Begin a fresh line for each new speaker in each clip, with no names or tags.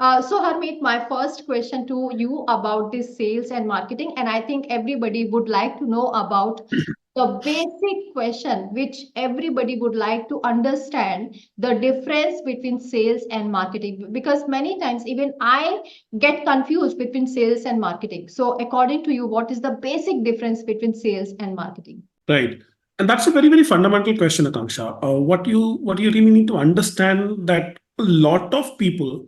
So Harmeet, my first question to you about this sales and marketing, and I think everybody would like to know about the basic question which everybody would like to understand the difference between sales and marketing, because many times even I get confused between sales and marketing. So according to you, what is the basic difference between sales and marketing?
Right. And that's a very, very fundamental question, Akanksha. What you really need to understand that a lot of people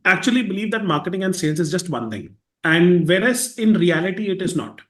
actually believe that marketing and sales is just one thing. And whereas in reality, it is not.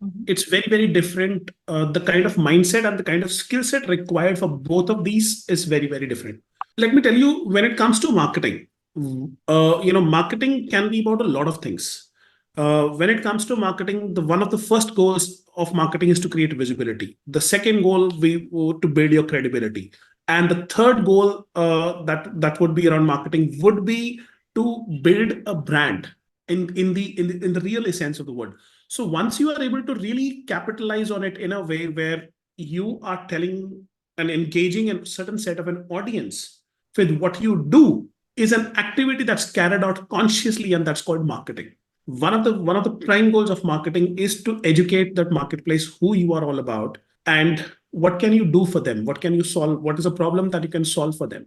Mhm.
It's very, very different. The kind of mindset and the kind of skill set required for both of these is very, very different. Let me tell you, when it comes to marketing, marketing can be about a lot of things. When it comes to marketing, the one of the first goals of marketing is to create visibility. The second goal to build your credibility, and the third goal that would be around marketing would be to build a brand in the real essence of the word. So once you are able to really capitalize on it in a way where you are telling and engaging a certain set of an audience with what you do is an activity that's carried out consciously, and that's called marketing. One of the prime goals of marketing is to educate that marketplace who you are all about and what can you do for them, what can you solve, what is a problem that you can solve for them.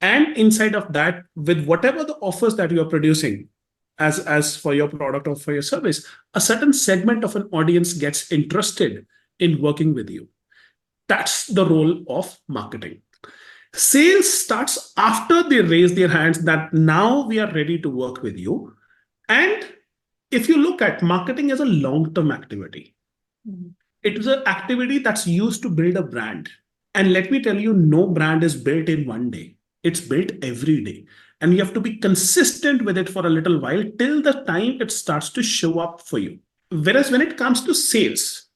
And inside of that, with whatever the offers that you are producing as for your product or for your service, a certain segment of an audience gets interested in working with you. That's the role of marketing. Sales starts after they raise their hands that now we are ready to work with you. And if you look at marketing as a long term activity,
Mhm.
it is an activity that's used to build a brand. And let me tell you, no brand is built in one day, it's built every day. And you have to be consistent with it for a little while till the time it starts to show up for you. Whereas when it comes to sales,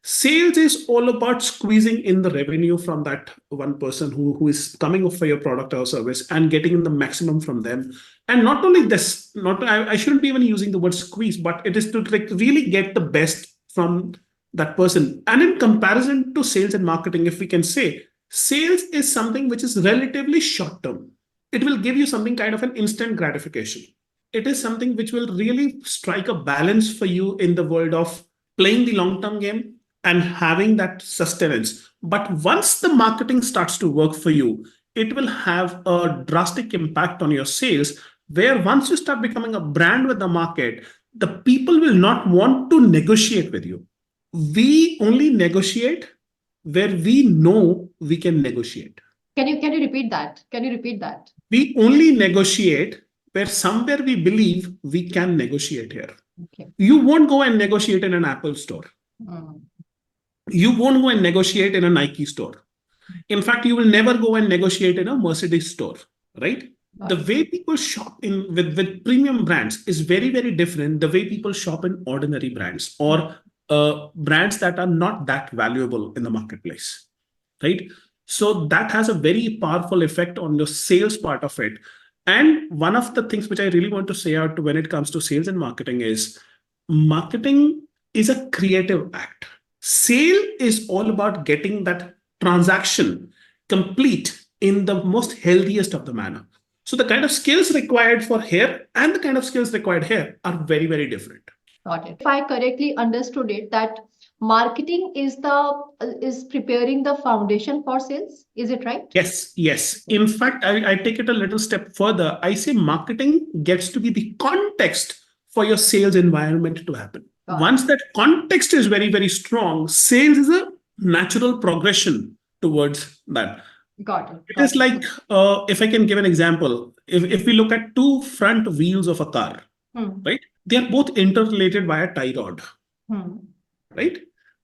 sales is all about squeezing in the revenue from that one person who is coming up for your product or service and getting in the maximum from them. And not only this, not I shouldn't be even using the word squeeze, but it is to like really get the best from that person. And in comparison to sales and marketing, if we can say, sales is something which is relatively short term. It will give you something kind of an instant gratification. It is something which will really strike a balance for you in the world of playing the long term game and having that sustenance. But once the marketing starts to work for you, it will have a drastic impact on your sales. Where once you start becoming a brand with the market, the people will not want to negotiate with you. We only negotiate where we know we can negotiate.
Can you repeat that? Can you repeat that?
We only negotiate where somewhere we believe we can negotiate here.
Okay.
You won't go and negotiate in an Apple store.
Mm.
You won't go and negotiate in a Nike store. In fact, you will never go and negotiate in a Mercedes store, right? The
Got it.
way people shop in with premium brands is very, very different. The way people shop in ordinary brands or brands that are not that valuable in the marketplace, right? So that has a very powerful effect on the sales part of it. And one of the things which I really want to say out when it comes to sales and marketing is a creative act. Sale is all about getting that transaction complete in the most healthiest of the manner. So the kind of skills required for here and the kind of skills required here are very, very different.
Got it. If I correctly understood it, that marketing is preparing the foundation for sales. Is it right?
Yes, yes. In fact, I take it a little step further. I say marketing gets to be the context for your sales environment to happen.
Got it.
Once that context is very, very strong, sales is a natural progression towards that.
Got it.
It
Got
is like,
it.
if I can give an example, if we look at two front wheels of a car,
Hmm.
right? They are both interrelated by a tie rod,
Hmm.
right?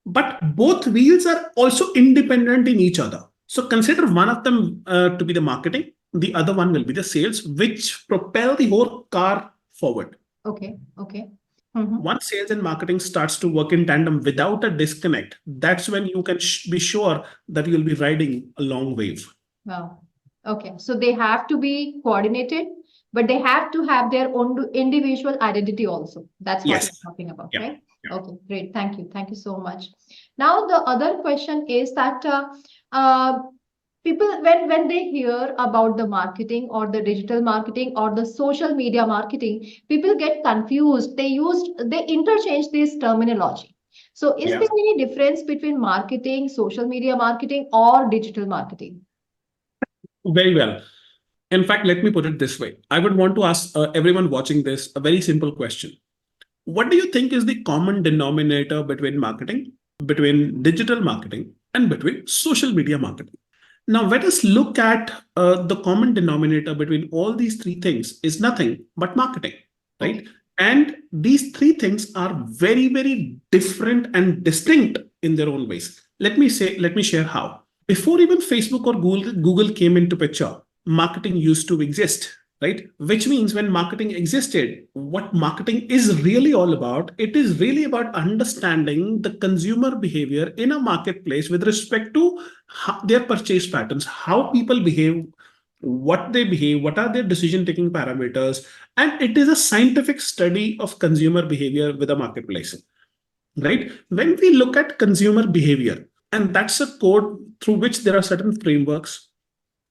But both wheels are also independent in each other. So consider one of them to be the marketing, the other one will be the sales, which propel the whole car forward.
Okay. Okay. Mm-hmm.
Once sales and marketing starts to work in tandem without a disconnect, that's when you can be sure that you'll be riding a long wave.
Wow. Okay. So they have to be coordinated, but they have to have their own individual identity also. That's what
Yes.
you're talking about,
Yeah.
right?
Yeah.
Okay, great. Thank you. Thank you so much. Now, the other question is that uh, people, when they hear about the marketing or the digital marketing or the social media marketing, people get confused. They interchange this terminology. So is
Yeah.
there any difference between marketing, social media marketing, or digital marketing?
Very well. In fact, let me put it this way. I would want to ask everyone watching this a very simple question. What do you think is the common denominator between marketing, between digital marketing, and between social media marketing? Now, let us look at the common denominator between all these three things is nothing but marketing,
Okay.
right? And these three things are very, very different and distinct in their own ways. Let me share how. Before even Facebook or Google came into picture, marketing used to exist, right? Which means when marketing existed, what marketing is really all about, it is really about understanding the consumer behavior in a marketplace with respect to their purchase patterns, how people behave, what are their decision taking parameters. And it is a scientific study of consumer behavior with a marketplace, right? When we look at consumer behavior, and that's a code through which there are certain frameworks,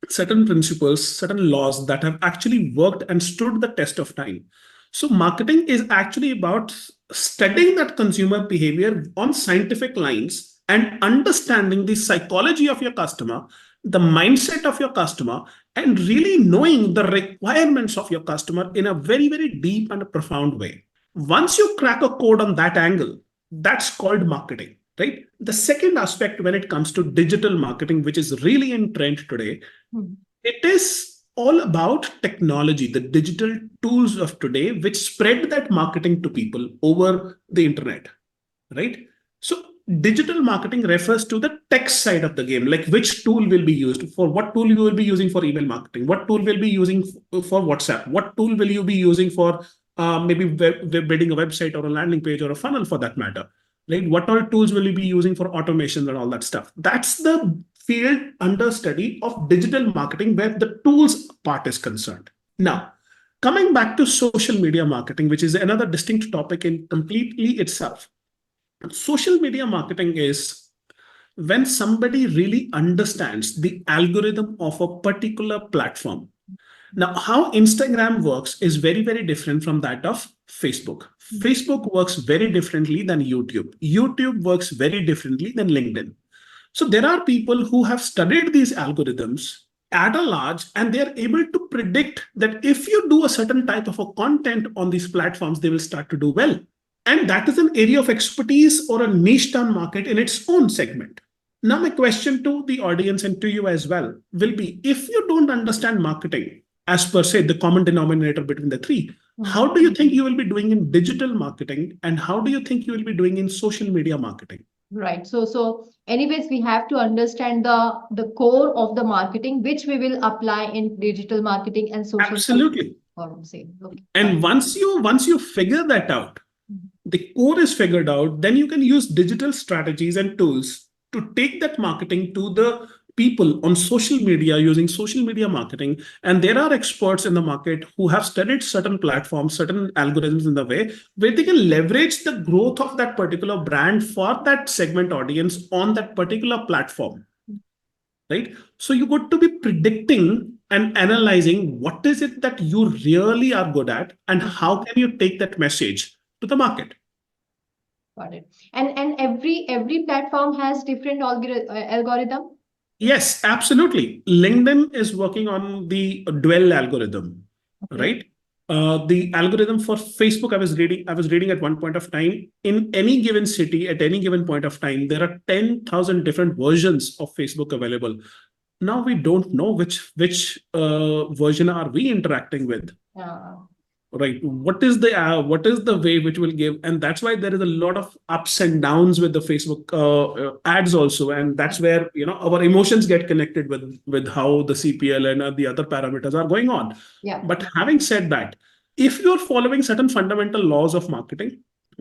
certain principles, certain laws that have actually worked and stood the test of time. So, marketing is actually about studying that consumer behavior on scientific lines and understanding the psychology of your customer, the mindset of your customer, and really knowing the requirements of your customer in a very, very deep and a profound way. Once you crack a code on that angle, that's called marketing, right? The second aspect when it comes to digital marketing, which is really in trend today,
Hmm.
it is all about technology, the digital tools of today, which spread that marketing to people over the internet, right? So, digital marketing refers to the tech side of the game, like which tool will be used for what tool you will be using for email marketing, what tool will be using for WhatsApp, what tool will you be using for maybe building a website or a landing page or a funnel for that matter, right? What all tools will you be using for automation and all that stuff? That's the field under study of digital marketing where the tools part is concerned. Now, coming back to social media marketing, which is another distinct topic in completely itself. Social media marketing is when somebody really understands the algorithm of a particular platform. Now, how Instagram works is very, very different from that of Facebook. Facebook works very differently than YouTube. YouTube works very differently than LinkedIn. So there are people who have studied these algorithms at a large, and they're able to predict that if you do a certain type of a content on these platforms, they will start to do well. And that is an area of expertise or a niche down market in its own segment. Now, my question to the audience and to you as well will be, if you don't understand marketing, as per se, the common denominator between the three,
Hmm.
how do you think you will be doing in digital marketing? And how do you think you will be doing in social media marketing?
Right. So anyways, we have to understand the core of the marketing, which we will apply in digital marketing and social marketing.
Absolutely.
Or same. Okay. Got
And
it.
once you figure that out, the core is figured out, then you can use digital strategies and tools to take that marketing to the people on social media using social media marketing. And there are experts in the market who have studied certain platforms, certain algorithms in the way where they can leverage the growth of that particular brand for that segment audience on that particular platform, right? So you got to be predicting and analyzing what is it that you really are good at and how can you take that message to the market.
Got it. And every platform has different algorithm.
Yes, absolutely. LinkedIn is working on the dual algorithm,
Okay.
right? The algorithm for Facebook, I was reading at one point of time, in any given city, at any given point of time, there are 10,000 different versions of Facebook available. Now we don't know which version are we interacting with,
Uh,
right? What is the way which will give, and that's why there is a lot of ups and downs with the Facebook ads also, and that's where our emotions get connected with how the CPL and the other parameters are going on.
yeah.
But having said that, if you're following certain fundamental laws of marketing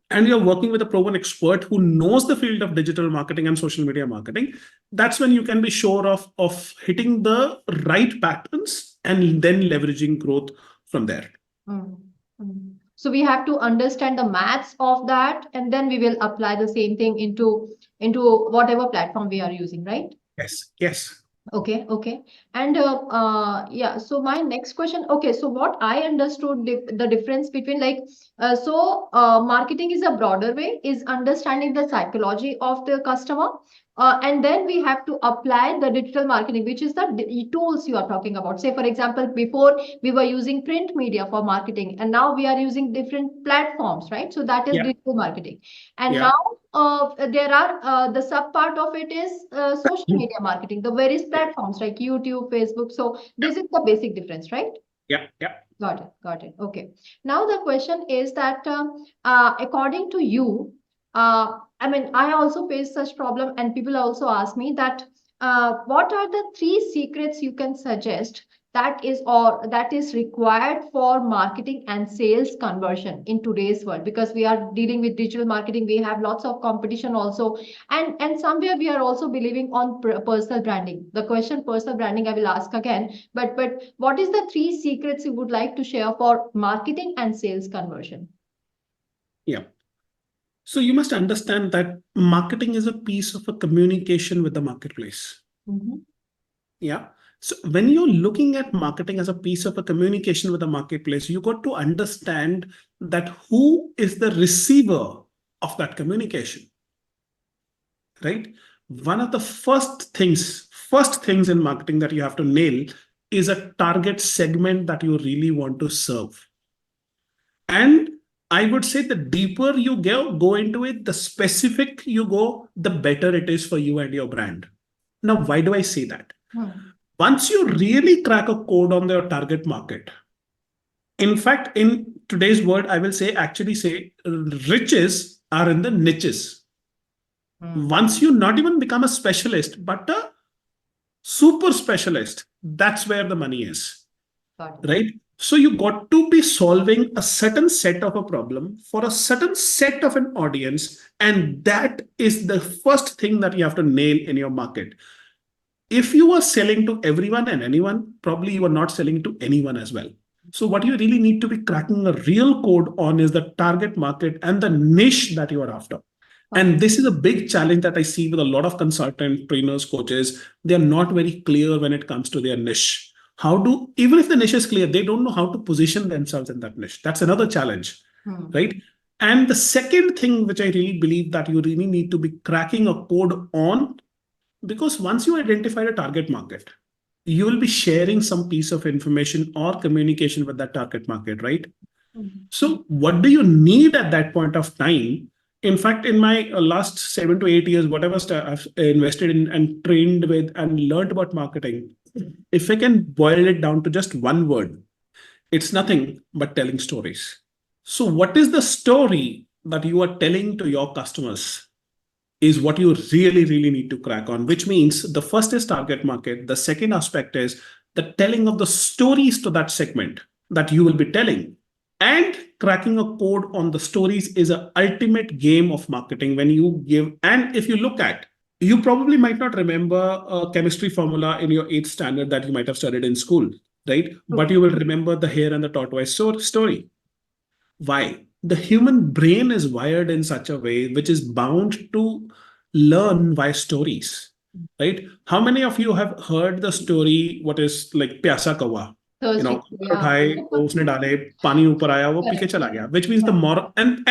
and you're working with a proven expert who knows the field of digital marketing and social media marketing, that's when you can be sure of hitting the right patterns and then leveraging growth from there.
Mm, mm. So we have to understand the maths of that, and then we will apply the same thing into whatever platform we are using, right?
Yes, yes.
Okay, okay. And yeah, so my next question, okay, so what I understood the difference between like, marketing is a broader way, is understanding the psychology of the customer. And then we have to apply the digital marketing, which is the tools you are talking about. Say, for example, before we were using print media for marketing, and now we are using different platforms, right? So that is
Yeah,
digital marketing. And
yeah.
now there are the sub part of it is social media marketing, the various platforms like YouTube, Facebook. So this is the basic difference, right?
Yeah, yeah.
Got it. Got it. Okay. Now the question is that according to you, I mean, I also face such problem, and people also ask me that what are the three secrets you can suggest that is required for marketing and sales conversion in today's world, because we are dealing with digital marketing, we have lots of competition also, and somewhere we are also believing on personal branding. The question personal branding I will ask again, but what is the three secrets you would like to share for marketing and sales conversion?
Yeah. So you must understand that marketing is a piece of a communication with the marketplace.
Mhm.
Yeah. So when you're looking at marketing as a piece of a communication with the marketplace, you got to understand that who is the receiver of that communication, right? One of the first things in marketing that you have to nail is a target segment that you really want to serve. And I would say the deeper you go into it, the specific you go, the better it is for you and your brand. Now, why do I say that?
Hmm.
Once you really crack a code on your target market, in fact, in today's world, I will say actually say riches are in the niches.
Hmm.
Once you not even become a specialist, but a super specialist, that's where the money is,
Got it.
right? So you got to be solving a certain set of a problem for a certain set of an audience, and that is the first thing that you have to nail in your market. If you are selling to everyone and anyone, probably you are not selling to anyone as well. So what you really need to be cracking a real code on is the target market and the niche that you are after.
Got
And
it.
this is a big challenge that I see with a lot of consultant trainers, coaches. They are not very clear when it comes to their niche. Even if the niche is clear, they don't know how to position themselves in that niche. That's another challenge,
Hmm.
right? And the second thing, which I really believe that you really need to be cracking a code on, because once you identify a target market, you will be sharing some piece of information or communication with that target market, right?
Hmm.
So, what do you need at that point of time? In fact, in my last 7 to 8 years, whatever I've invested in and trained with and learned about marketing, if I can boil it down to just one word, it's nothing but telling stories. So, what is the story that you are telling to your customers? Is what you really, really need to crack on, which means the first is target market. The second aspect is the telling of the stories to that segment that you will be telling. And cracking a code on the stories is an ultimate game of marketing when you give. And if you look at, you probably might not remember a chemistry formula in your eighth standard that you might have studied in school, right? But
True.
you will remember the hare and the tortoise story. Why? The human brain is wired in such a way which is bound to learn via stories, right? How many of you have heard the story, what is like प्यासा कौवा? You
Thirsty.
know,
Yeah.
उठाए वो उसने डाले पानी ऊपर आया वो पी के
Correct.
चला गया, which means the
Yeah.
moral. And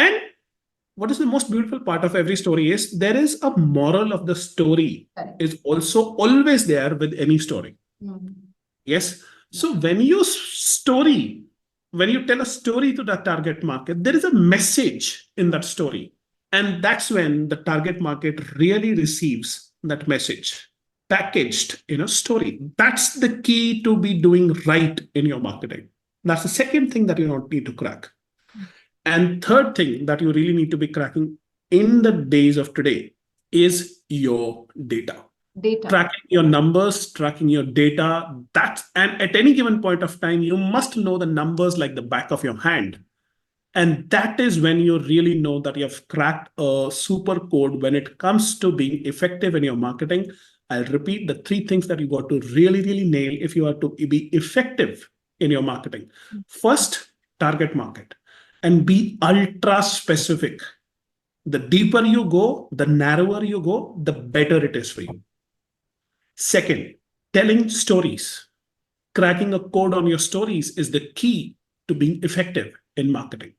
what is the most beautiful part of every story is there is a moral of the story
Correct.
is also always there with any story.
Hmm.
Yes.
Yeah.
So when you tell a story to the target market, there is a message in that story. And that's when the target market really receives that message packaged in a story. That's the key to be doing right in your marketing. That's the second thing that you don't need to crack. And third thing that you really need to be cracking in the days of today is your data,
Data.
tracking your numbers, tracking your data. And at any given point of time, you must know the numbers like the back of your hand. And that is when you really know that you have cracked a super code when it comes to being effective in your marketing. I'll repeat the three things that you got to really, really nail if you are to be effective in your marketing. First, target market and be ultra specific. The deeper you go, the narrower you go, the better it is for you. Second, Telling stories, cracking a code on your stories is the key to being effective in marketing.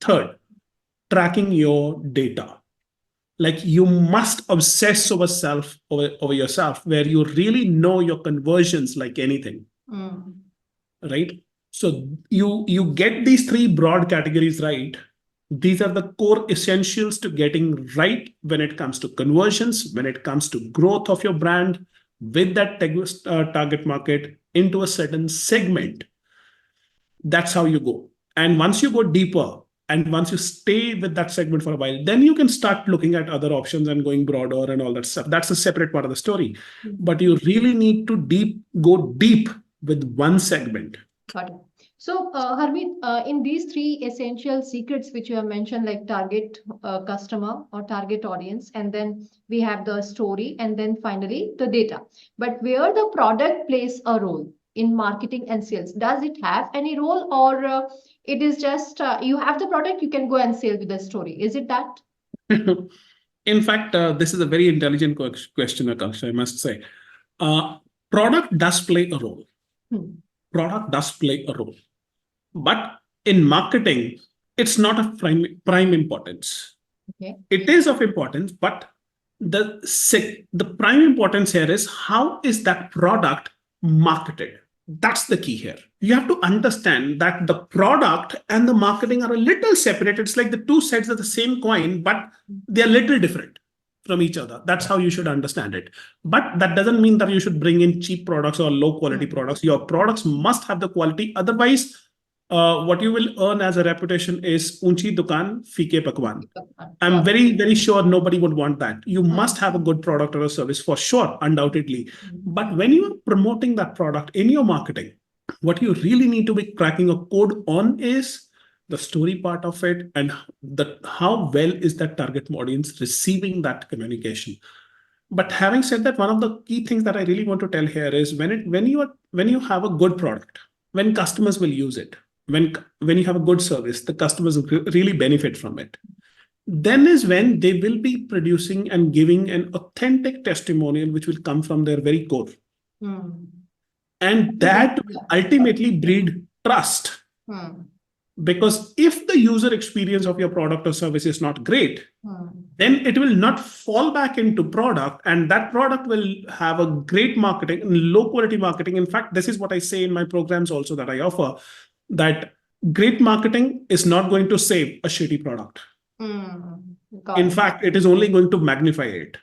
Third, tracking your data. Like you must obsess over yourself, where you really know your conversions like anything, right? So you get these three broad categories right. These are the core essentials to getting right when it comes to conversions, when it comes to growth of your brand with that target market into a certain segment. That's how you go. And once you go deeper, and once you stay with that segment for a while, then you can start looking at other options and going broader and all that stuff. That's a separate part of the story. But you really need to go deep with one segment.
Got it. So, Harmeet, in these three essential secrets which you have mentioned, like target customer or target audience, and then we have the story, and then finally the data. But where the product plays a role in marketing and sales, does it have any role, or it is just you have the product, you can go and sell with the story? Is it that?
In fact, this is a very intelligent question, Akash, I must say. Uh, Product does play a role. Product does play a role. But in marketing, it's not of prime importance.
Okay.
It is of importance, but the prime importance here is how is that product marketed? That's the key here. You have to understand that the product and the marketing are a little separate. It's like the two sides of the same coin, but they're a little different from each other. That's how you should understand it. But that doesn't mean that you should bring in cheap products or low quality products. Your products must have the quality. Otherwise, what you will earn as a reputation is unchi dukan, fike pakwan. I'm very, very sure nobody would want that. You must have a good product or a service for sure, undoubtedly. But when you are promoting that product in your marketing, what you really need to be cracking a code on is the story part of it, and how well is that target audience receiving that communication. But having said that, one of the key things that I really want to tell here is when you have a good product, when customers will use it, when you have a good service, the customers will really benefit from it. Then is when they will be producing and giving an authentic testimonial, which will come from their very core. And that will ultimately breed trust. Because if the user experience of your product or service is not great, then it will not fall back into product, and that product will have a great marketing and low quality marketing. In fact, this is what I say in my programs also that I offer, that great marketing is not going to save a shitty product. In fact, it is only going to magnify it.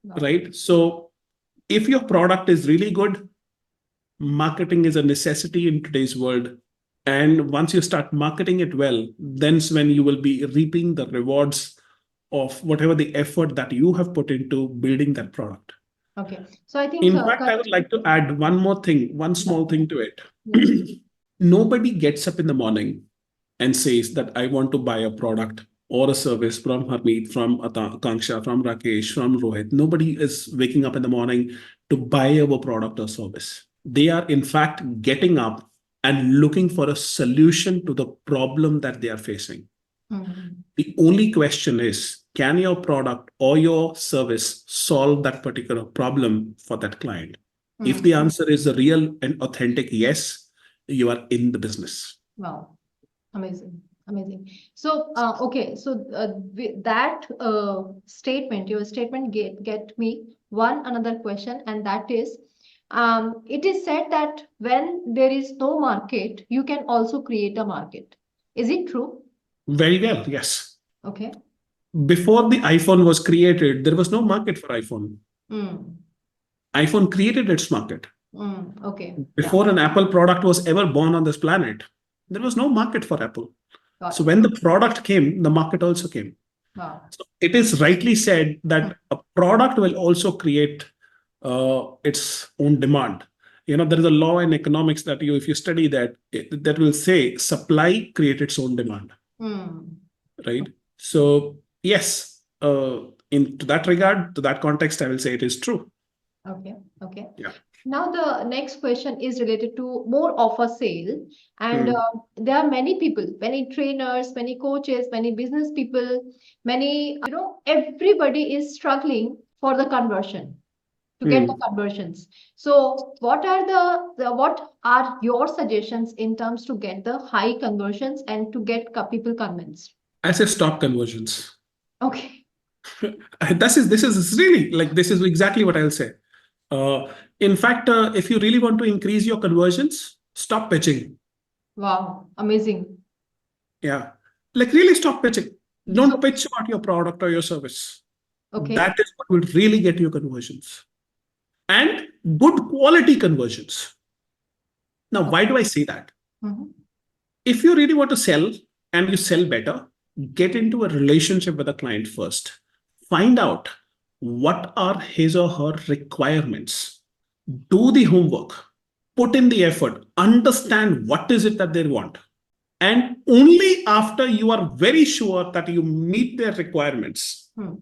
Right? So if your product is really good, marketing is a necessity in today's world. And once you start marketing it well, then's when you will be reaping the rewards of whatever the effort that you have put into building that product.
Okay. So I think
in fact, I would like to add one more thing, one small thing to it. Nobody gets up in the morning and says that I want to buy a product or a service from Harmeet, from Akanksha, from Rakesh, from Rohit. Nobody is waking up in the morning to buy our product or service. They are in fact getting up and looking for a solution to the problem that they are facing. The only question is, can your product or your service solve that particular problem for that client? If the answer is a real and authentic yes, you are in the business.
Wow. Amazing. Amazing. So, okay. So that statement, your statement get me another question, and that is, it is said that when there is no market, you can also create a market. Is it true?
Very well, yes.
Okay.
Before the iPhone was created, there was no market for iPhone. iPhone created its market.
Okay.
Before an Apple product was ever born on this planet, there was no market for Apple. So when the product came, the market also came.
Wow.
So it is rightly said that a product will also create its own demand. There is a law in economics that if you study that will say supply create its own demand. Right? So yes, in to that regard, to that context, I will say it is true.
Okay. Okay.
Yeah.
Now the next question is related to more of a sale, and there are many people, many trainers, many coaches, many business people, many, everybody is struggling for the conversion. to get the conversions. So what are what are your suggestions in terms to get the high conversions and to get people convinced?
I say stop conversions.
Okay.
This is really like this is exactly what I'll say. In fact, if you really want to increase your conversions, stop pitching.
Wow, amazing.
Yeah, like really stop pitching.
So,
Don't pitch about your product or your service.
okay.
That is what will really get you conversions and good quality conversions. Now, why do I say that?
Mhm.
If you really want to sell and you sell better, get into a relationship with a client first. Find out what are his or her requirements. Do the homework, put in the effort, understand what is it that they want. And only after you are very sure that you meet their requirements,
Hmm.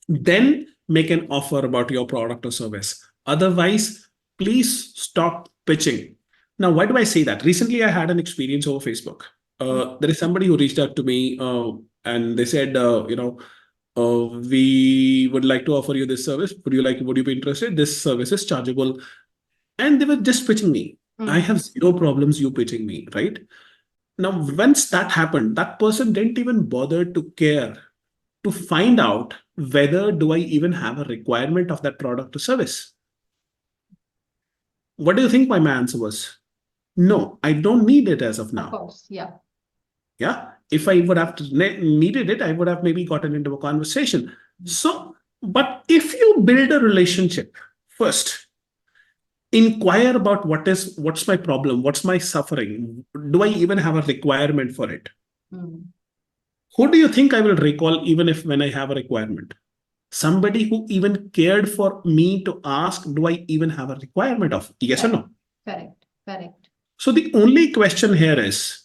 then make an offer about your product or service. Otherwise, please stop pitching. Now, why do I say that? Recently, I had an experience over Facebook. There is somebody who reached out to me and they said, we would like to offer you this service. Would you be interested? This service is chargeable. And they were just pitching me. I
Hmm.
have zero problems you pitching me, right? Now, once that happened, that person didn't even bother to care to find out whether do I even have a requirement of that product or service. What do you think my answer was? No, I don't need it as of
Of
now.
course, yeah.
Yeah. If I would have needed it, I would have maybe gotten into a conversation. So, but if you build a relationship first, inquire about what's my problem, what's my suffering, do I even have a requirement for it?
Hmm.
Who do you think I will recall even if when I have a requirement? Somebody who even cared for me to ask, do I even have a requirement of yes or
Correct,
no?
correct, correct.
So the only question here is,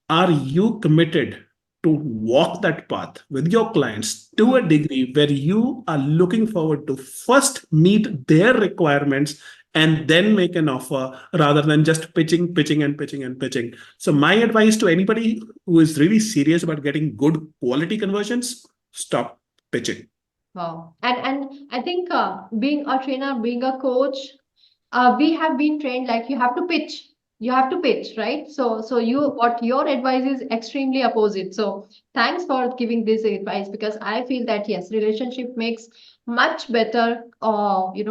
are you committed to walk that path with your clients to
Hmm.
a degree where you are looking forward to first meet their requirements and then make an offer rather than just pitching, pitching, and pitching and pitching? So my advice to anybody who is really serious about getting good quality conversions, stop pitching.
Wow. And I think being a trainer, being a coach, we have been trained like you have to pitch. You have to pitch, right? So you what your advice is extremely opposite. So thanks for giving this advice because I feel that yes, relationship makes much better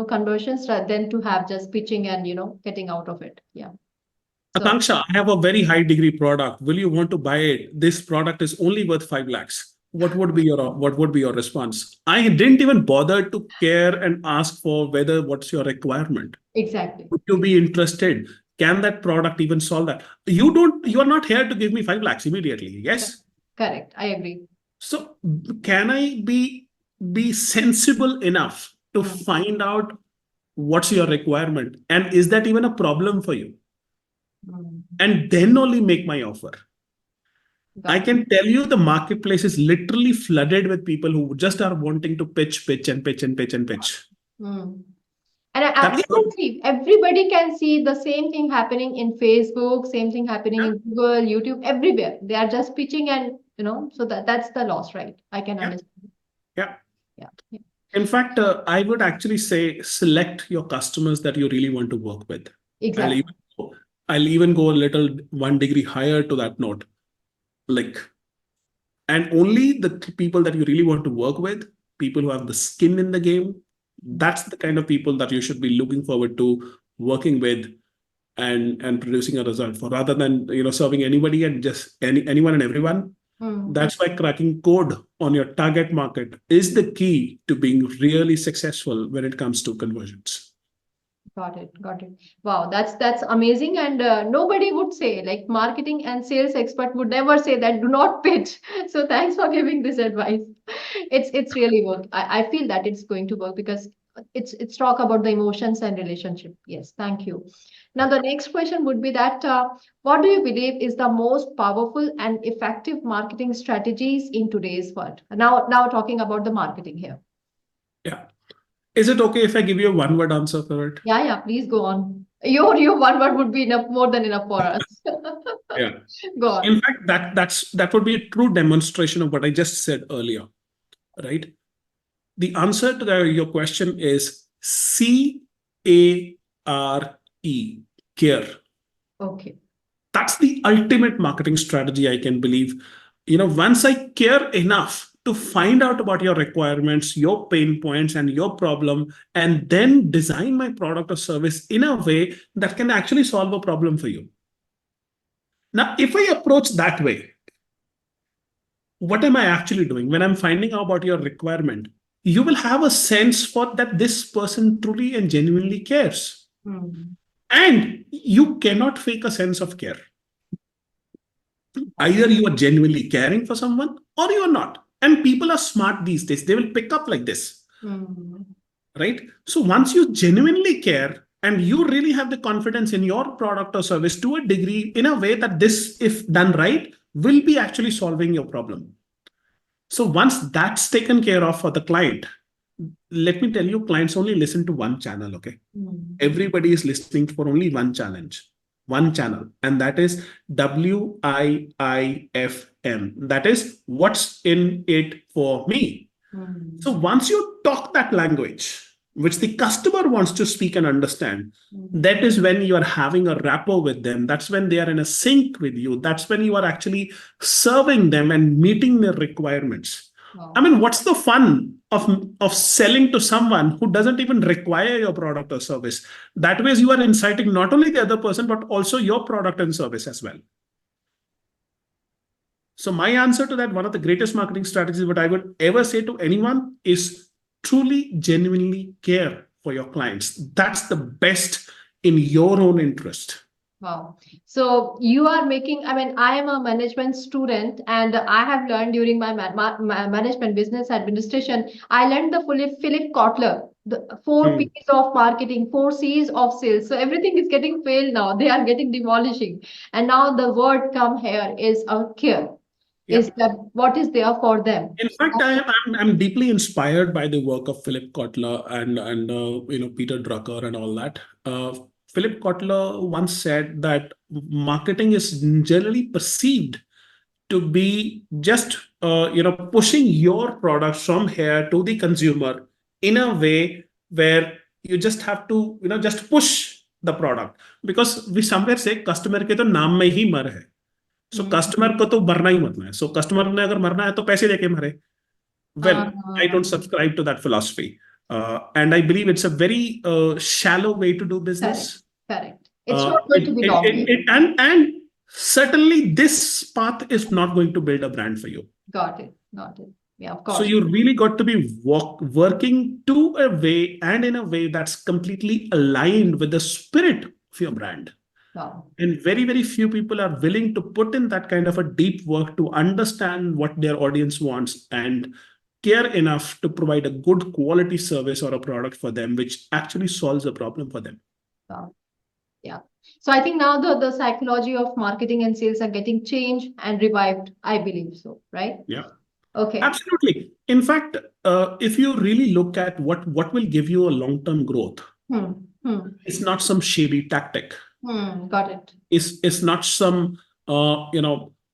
conversions rather than to have just pitching and getting out of it. Yeah. So
Akanksha, I have a very high degree product. Will you want to buy it? This product is only worth 5 lakhs. What would be your response? I didn't even bother to care and ask for whether what's your requirement.
exactly.
Would you be interested? Can that product even solve that? You are not here to give me 5 lakhs immediately. Yes.
Correct. I agree.
So can I be sensible enough to
Hmm.
find out what's your requirement? And is that even a problem for you?
Hmm.
And then only make my offer. I
Got it.
can tell you the marketplace is literally flooded with people who just are wanting to pitch, pitch, and pitch, and pitch, and pitch.
Hmm. And we
That's
can
not,
see, everybody can see the same thing happening in Facebook, same thing happening
yeah,
in Google, YouTube, everywhere. They are just pitching and, so that's the loss, right? I can
yeah,
understand.
yeah.
Yeah. Yeah.
In fact, I would actually say select your customers that you really want to work with. I'll
Exactly.
even I'll even go a little one degree higher to that note. Like, and only the people that you really want to work with, people who have the skin in the game, that's the kind of people that you should be looking forward to working with and producing a result for rather than serving anybody and just anyone and everyone.
Hmm.
That's why cracking code on your target market is the key to being really successful when it comes to conversions.
Got it. Got it. Wow, that's amazing. And nobody would say, like marketing and sales expert would never say that do not pitch. So thanks for giving this advice. It's really work. I feel that it's going to work because it's talk about the emotions and relationship. Yes, thank you. Now the next question would be that what do you believe is the most powerful and effective marketing strategies in today's world? Now talking about the marketing here.
Yeah. Is it okay if I give you a one word answer for it?
Yeah, yeah, please go on. Your one word would be enough, more than enough for us.
Yeah.
Go on.
In fact, that would be a true demonstration of what I just said earlier, right? The answer to your question is C-A-R-E, care.
Okay.
That's the ultimate marketing strategy, I can believe. Once I care enough to find out about your requirements, your pain points, and your problem, and then design my product or service in a way that can actually solve a problem for you. Now, if I approach that way, what am I actually doing when I'm finding out about your requirement? You will have a sense for that this person truly and genuinely cares.
Hmm.
And you cannot fake a sense of care. Either you are genuinely caring for someone or you are not. And people are smart these days. They will pick up like this,
Hmm.
right? So once you genuinely care and you really have the confidence in your product or service to a degree, in a way that this, if done right, will be actually solving your problem. So once that's taken care of for the client, let me tell you, clients only listen to one channel, okay?
Hmm.
Everybody is listening for only one challenge, one channel, and that is WIIFM. That is what's in it for me.
Hmm.
So once you talk that language, which the customer wants to speak and understand,
Hmm.
that is when you are having a rapport with them. That's when they are in a sync with you. That's when you are actually serving them and meeting their requirements. I
Wow.
mean, what's the fun of selling to someone who doesn't even require your product or service? That way, you are inciting not only the other person, but also your product and service as well. So my answer to that, one of the greatest marketing strategies, what I would ever say to anyone is truly, genuinely care for your clients. That's the best in your own interest.
Wow. So you are making, I mean, I am a management student and I have learned during my management business administration, I learned the Philip Kotler, the four
Hmm.
P's of marketing, four C's of sales. So everything is getting failed now. They are getting demolishing. And now the word come here is a care.
Yeah.
Is that what is there for them?
In fact, I'm deeply inspired by the work of Philip Kotler and Peter Drucker and all that. Philip Kotler once said that marketing is generally perceived to be just pushing your product from here to the consumer in a way where you just have to just push the product, because we somewhere say customer के तो नाम में ही मर है. So
Hmm.
Customer को तो मरना ही मरना है. So कस्टमर ने अगर मरना है तो पैसे देके मरे. Well, I don't
Uh,
subscribe to that philosophy, and I believe it's a very shallow way to do
correct,
business.
correct. It's not going to be long way.
And certainly this path is not going to build a brand for you.
Got it, got it. Yeah, of
So
course.
you really got to be working to a way and in a way that's completely aligned with the spirit of your brand.
Wow.
And very, very few people are willing to put in that kind of a deep work to understand what their audience wants and care enough to provide a good quality service or a product for them, which actually solves a problem for them.
Wow. Yeah. So I think now the psychology of marketing and sales are getting changed and revived. I believe so, right?
Yeah.
Okay.
Absolutely. In fact, if you really look at what will give you a long-term growth,
Hmm. Hmm.
it's not some shady tactic.
Hmm. Got it.
It's not some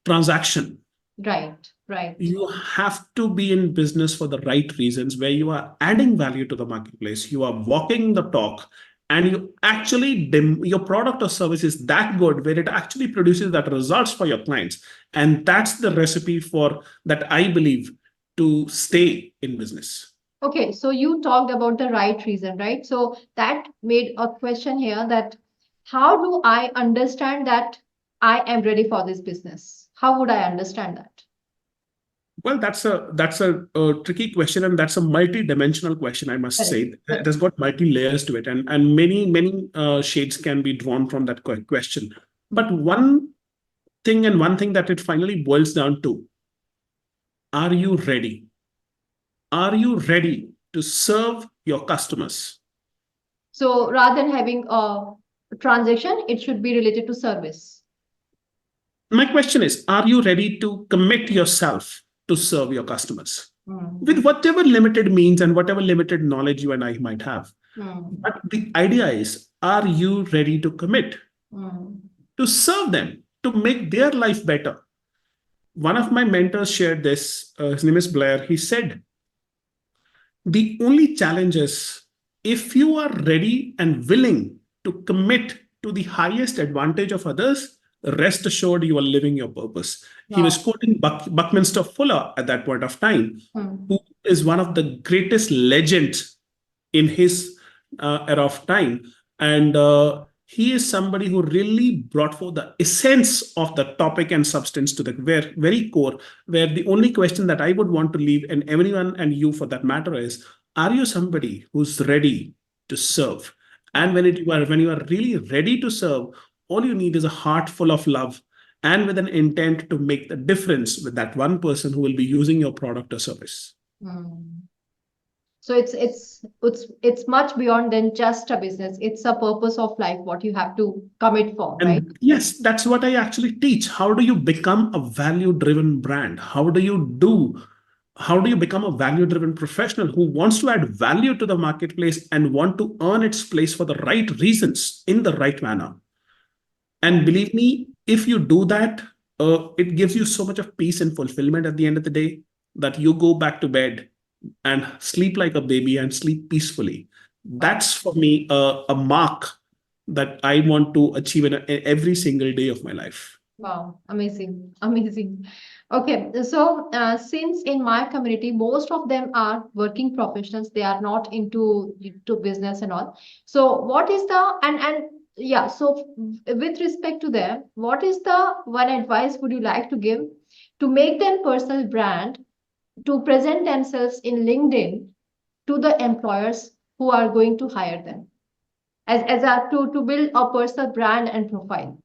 transaction.
Right. Right.
You have to be in business for the right reasons, where you are adding value to the marketplace, you are walking the talk, and you actually your product or service is that good where it actually produces that results for your clients. And that's the recipe for that, I believe, to stay in business.
Okay. So you talked about the right reason, right? So that made a question here that how do I understand that I am ready for this business? How would I understand that?
Well, that's a tricky question, and that's a multi-dimensional question, I must
Correct.
say. It has got multi-layers to it, and many shades can be drawn from that question. But one thing that it finally boils down to: are you ready? Are you ready to serve your customers?
So rather than having a transaction, it should be related to service.
My question is: are you ready to commit yourself to serve your customers with
Hmm.
whatever limited means and whatever limited knowledge you and I might have?
Hmm.
But the idea is, are you ready to commit
Hmm.
to serve them, to make their life better? One of my mentors shared this. His name is Blair. He said, the only challenge is if you are ready and willing to commit to the highest advantage of others, rest assured you are living your purpose. He was
Wow.
quoting Buckminster Fuller at that point of time,
Hmm.
who is one of the greatest legends in his era of time. And he is somebody who really brought forth the essence of the topic and substance to the very core, where the only question that I would want to leave, and everyone and you for that matter, is, are you somebody who's ready to serve? And
Wow.
when you are really ready to serve, all you need is a heart full of love and with an intent to make the difference with that one person who will be using your product or service.
Hmm. So it's much beyond than just a business. It's a purpose of life, what you have to commit for, right?
And yes, that's what I actually teach. How do you become a value driven brand? How do you become a value driven professional who wants to add value to the marketplace and want to earn its place for the right reasons in the right manner? And
Wow.
believe me, if you do that, it gives you so much of peace and fulfillment at the end of the day that you go back to bed and sleep like a baby and sleep peacefully.
Wow.
That's for me a mark that I want to achieve in every single day of my life.
Wow. Amazing. Amazing. Okay. So, since in my community, most of them are working professionals, they are not into business and all. So, what is the and yeah, so with respect to them, what is the one advice would you like to give to make them personal brand to present themselves in LinkedIn to the employers who are going to hire them as a to build a personal brand and profile?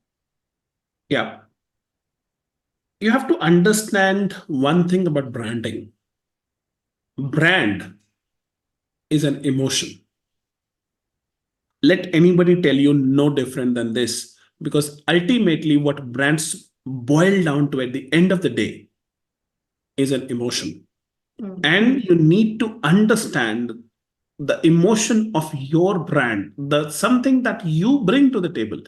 Yeah. You have to understand one thing about branding. Brand is an emotion. Let anybody tell you no different than this, because ultimately, what brands boil down to at the end of the day is an emotion.
Mm.
And you need to understand the emotion of your brand, the something that you bring to the table.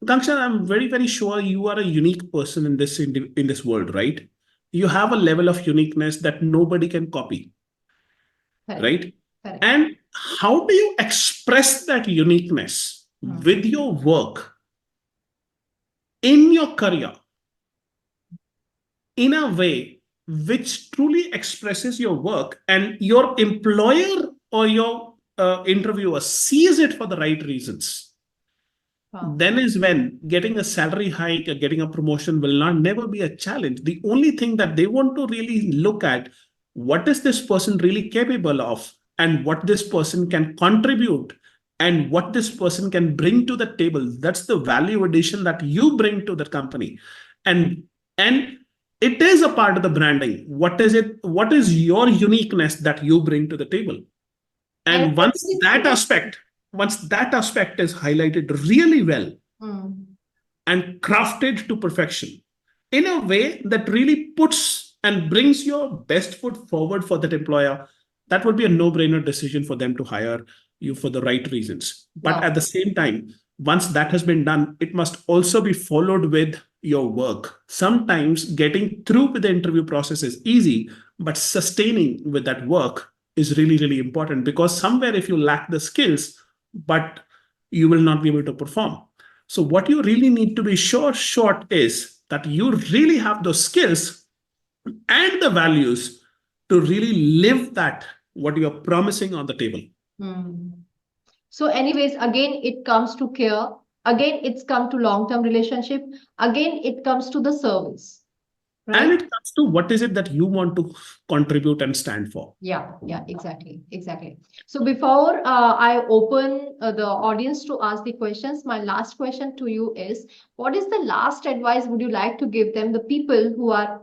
Kangshan, I'm very sure you are a unique person in this world, right? You have a level of uniqueness that nobody can copy,
Correct.
right?
Correct.
And how do you express that uniqueness
Mm.
with your work in your career in a way which truly expresses your work and your employer or your interviewer sees it for the right reasons?
Wow.
Then is when getting a salary hike or getting a promotion will not never be a challenge. The only thing that they want to really look at, what is this person really capable of, and what this person can contribute, and what this person can bring to the table. That's the value addition that you bring to the company. And and it is a part of the branding. What is it? What is your uniqueness that you bring to the table?
And
And
specifically,
once that aspect is highlighted really well
mm,
and crafted to perfection in a way that really puts and brings your best foot forward for that employer, that would be a no-brainer decision for them to hire you for the right reasons. But
wow,
at the same time, once that has been done, it must also be followed with your work. Sometimes getting through with the interview process is easy, but sustaining with that work is really important, because somewhere if you lack the skills, but you will not be able to perform. So what you really need to be short is that you really have those skills and the values to really live that what you're promising on the table.
mm. So, anyways, again, it comes to care. Again, it's come to long-term relationship. Again, it comes to the service,
And
right?
it comes to what is it that you want to contribute and stand for.
Yeah, yeah, exactly, exactly. So before I open the audience to ask the questions, my last question to you is, what is the last advice would you like to give them, the people who are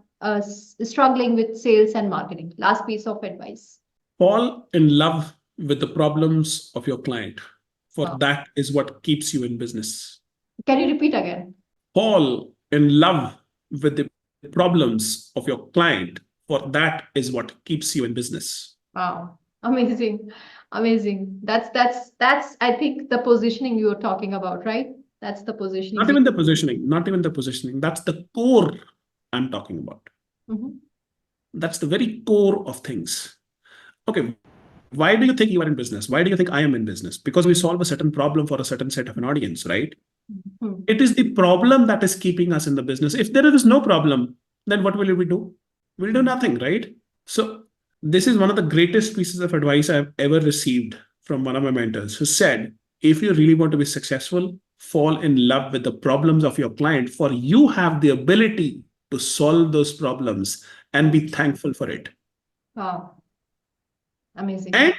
struggling with sales and marketing? Last piece of advice.
Fall in love with the problems of your client, for
Wow.
that is what keeps you in business.
Can you repeat again?
Fall in love with the problems of your client, for that is what keeps you in business.
Wow, amazing, amazing. That's I think the positioning you are talking about, right? That's the positioning.
Not even the positioning. That's the core I'm talking about.
Mhm.
That's the very core of things. Okay, Why do you think you are in business? Why do you think I am in business? Because we solve a certain problem for a certain set of an audience, right?
Hmm.
It is the problem that is keeping us in the business. If there is no problem, then what will we do? We'll do nothing, right? So, this is one of the greatest pieces of advice I've ever received from one of my mentors who said, if you really want to be successful, fall in love with the problems of your client, for you have the ability to solve those problems and be thankful for it.
Wow, amazing.
And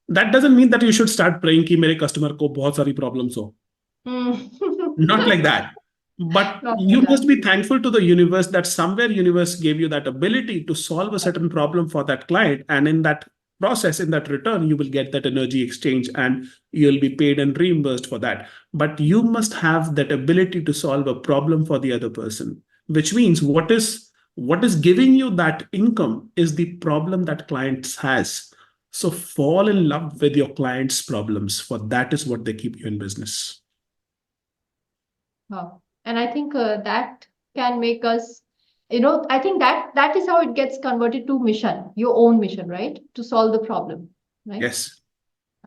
that doesn't mean that you should start praying कि मेरे customer को बहुत सारी problems हो.
Hmm.
Not like that. But
Not
you
like that.
must be thankful to the universe that somewhere universe gave you that ability to solve a certain problem for that client. And in that process, in that return, you will get that energy exchange and you'll be paid and reimbursed for that. But you must have that ability to solve a problem for the other person, which means what is giving you that income is the problem that clients has. So fall in love with your clients' problems, for that is what they keep you in business.
Wow. And I think that can make us, I think that is how it gets converted to mission, your own mission, right? To solve the problem, right?
Yes.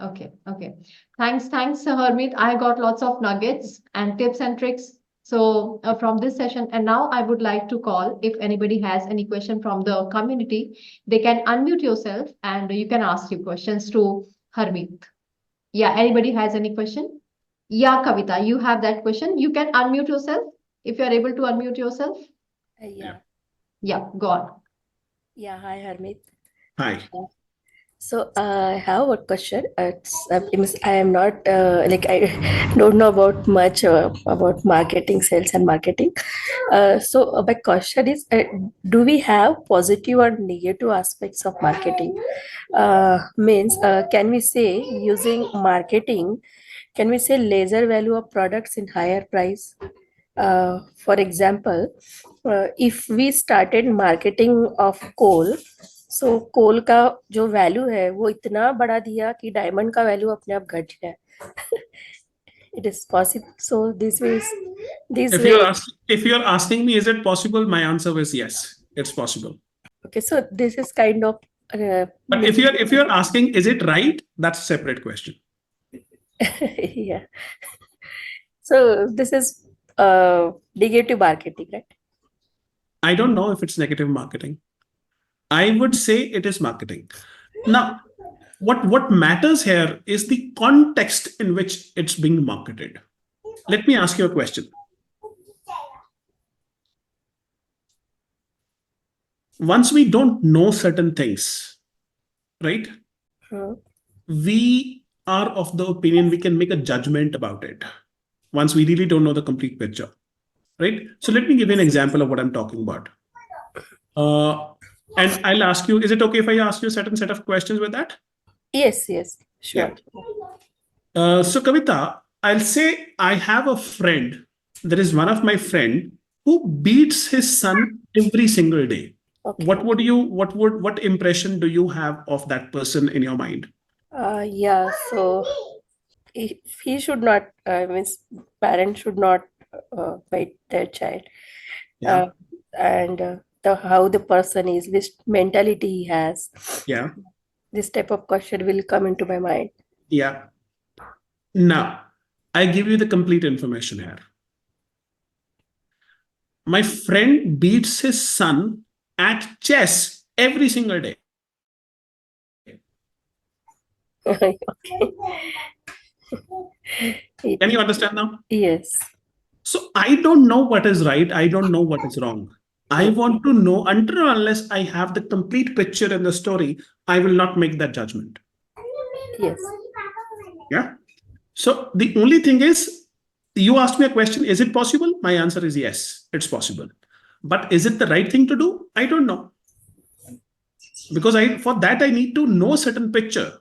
Okay, okay. Thanks, Harmeet. I got lots of nuggets and tips and tricks. So from this session, and now I would like to call if anybody has any question from the community, they can unmute yourself and you can ask your questions to Harmeet. Yeah, anybody has any question? Yeah, Kavita, you have that question. You can unmute yourself if you are able to unmute yourself.
Yeah.
Yeah,
Yeah, go on.
yeah. Hi, Harmeet.
Hi.
So I have a question. I am not like I don't know about much about marketing, sales, and marketing. So my question is, do we have positive or negative aspects of marketing? Means, can we say using marketing? Can we say laser value of products in higher price? For example, if we started marketing of coal, सो कोल का जो value है वो इतना बढ़ा दिया कि diamond का value अपने आप घट गया. It is possible. So this
If
way.
you're asking me, is it possible? My answer is yes, it's possible.
Okay, so this is kind of
But if you're asking, is it right? That's a separate question.
yeah. So this is negative marketing, right?
I don't know if it's negative marketing. I would say it is marketing. Now, what matters here is the context in which it's being marketed. Let me ask you a question. Once we don't know certain things, right? We are of the opinion we can make a judgment about it once we really don't know the complete picture, right? So let me give you an example of what I'm talking about. And I'll ask you, is it okay if I ask you a certain set of questions with that?
Yes, sure.
So Kavita, I'll say I have a friend. There is one of my friend who beats his son every single day.
Okay.
What impression do you have of that person in your mind?
Yeah, so he should not, means parents should not fight their child.
Yeah.
And how the person is, which mentality he has.
Yeah.
This type of question will come into my mind.
Yeah. Now, I give you the complete information here. My friend beats his son at chess every single day.
Okay.
Can you understand now?
Yes.
So I don't know what is right. I don't know what is wrong. I want to know until or unless I have the complete picture in the story, I will not make that judgment.
Yes.
Yeah. So the only thing is, you asked me a question, is it possible? My answer is yes, it's possible. But is it the right thing to do? I don't know. Because for that I need to know certain picture.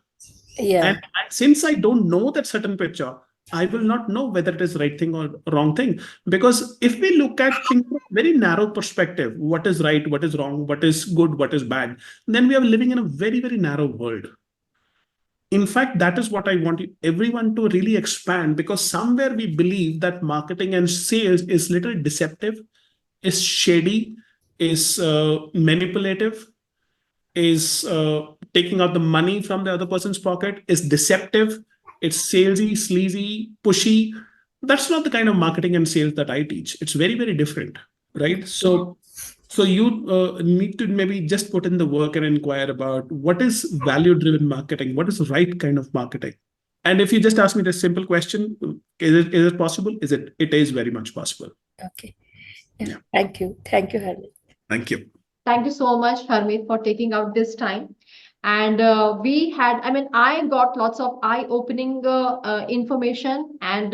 Yeah.
And since I don't know that certain picture, I will not know whether it is right thing or wrong thing. Because if we look at things from a very narrow perspective, what is right, what is wrong, what is good, what is bad, then we are living in a very, very narrow world. In fact, that is what I want everyone to really expand, because somewhere we believe that marketing and sales is little deceptive, is shady, is manipulative, is taking out the money from the other person's pocket, is deceptive, it's salesy, sleazy, pushy. That's not the kind of marketing and sales that I teach. It's very, very different, right? So you need to maybe just put in the work and inquire about what is value-driven marketing, what is the right kind of marketing. And if you just ask me this simple question, is it possible? It is very much possible.
Okay. Yeah.
Yeah.
Thank you. Thank you, Harmeet.
Thank you.
Thank you so much, Harmeet, for taking out this time. And I got lots of eye-opening information and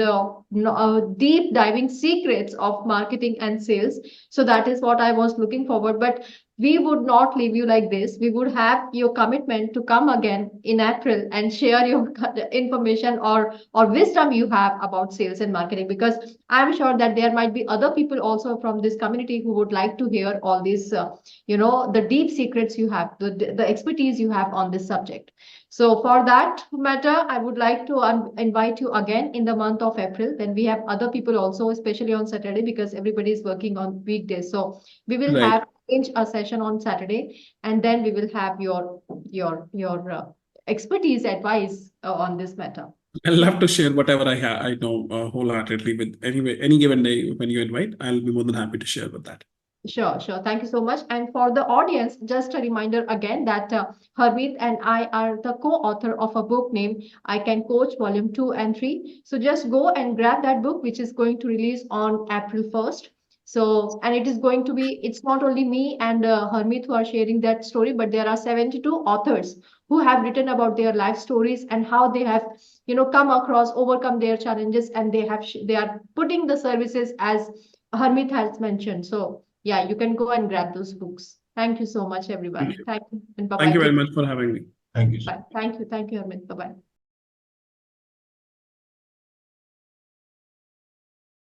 deep diving secrets of marketing and sales. So that is what I was looking forward. But we would not leave you like this. We would have your commitment to come again in April and share your information or wisdom you have about sales and marketing, because I'm sure that there might be other people also from this community who would like to hear all these the deep secrets you have, the expertise you have on this subject. So for that matter, I would like to invite you again in the month of April. Then we have other people also, especially on Saturday, because everybody is working on weekdays. So we will
Right.
have a session on Saturday, and then we will have your expertise advice on this matter.
I'd love to share whatever I know wholeheartedly with any given day when you invite. I'll be more than happy to share with that.
Sure. Thank you so much. And for the audience, just a reminder again that Harmeet and I are the co-author of a book named I Can Coach Volume 2 and 3. So just go and grab that book, which is going to release on April 1st. So, and it is going to be, it's not only me and Harmeet who are sharing that story, but there are 72 authors who have written about their life stories and how they have, come across, overcome their challenges, and they are putting the services as Harmeet has mentioned. So, yeah, you can go and grab those books. Thank you so much, everyone. Thank you. And bye-bye.
Thank you very much for having me.
Thank you.
Bye. Thank you. Thank you, Harmeet. Bye-bye.